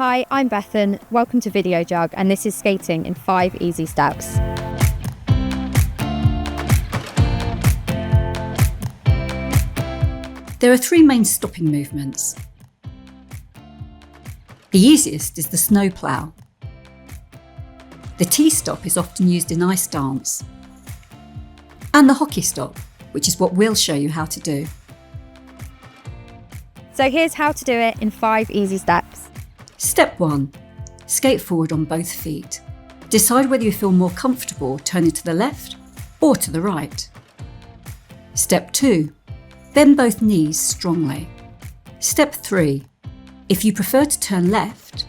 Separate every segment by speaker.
Speaker 1: Hi, I'm Bethan. Welcome to Videojug, and this is skating in 5 easy steps.
Speaker 2: There are 3 main stopping movements. The easiest is the snow plough. The T-stop is often used in ice dance. And the hockey stop, which is what we'll show you how to do.
Speaker 1: So here's how to do it in 5 easy steps.
Speaker 2: Step 1. Skate forward on both feet. Decide whether you feel more comfortable turning to the left or to the right. Step 2. Bend both knees strongly. Step 3. If you prefer to turn left,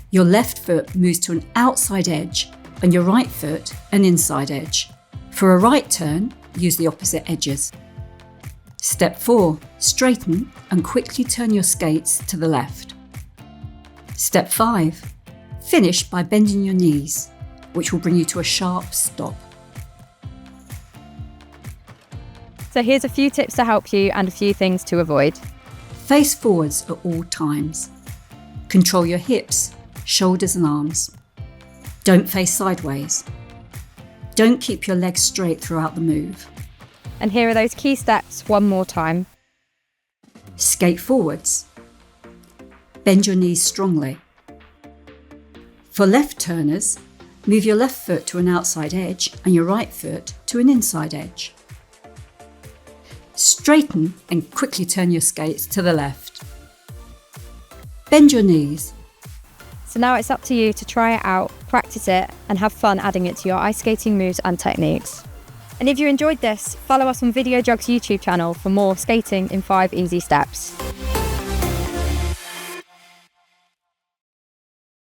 Speaker 2: your left foot moves to an outside edge and your right foot an inside edge. For a right turn, use the opposite edges. Step 4. Straighten and quickly turn your skates to the left. Step 5. Finish by bending your knees, which will bring you to a sharp stop.
Speaker 1: So here's a few tips to help you and a few things to avoid.
Speaker 2: Face forwards at all times. Control your hips, shoulders and arms. Don't face sideways. Don't keep your legs straight throughout the move.
Speaker 1: And here are those key steps one more time.
Speaker 2: Skate forwards. Bend your knees strongly. For left turners, move your left foot to an outside edge and your right foot to an inside edge. Straighten and quickly turn your skates to the left. Bend your knees.
Speaker 1: So now it's up to you to try it out, practice it, and have fun adding it to your ice skating moves and techniques. And if you enjoyed this, follow us on Videojug's YouTube channel for more skating in 5 easy steps.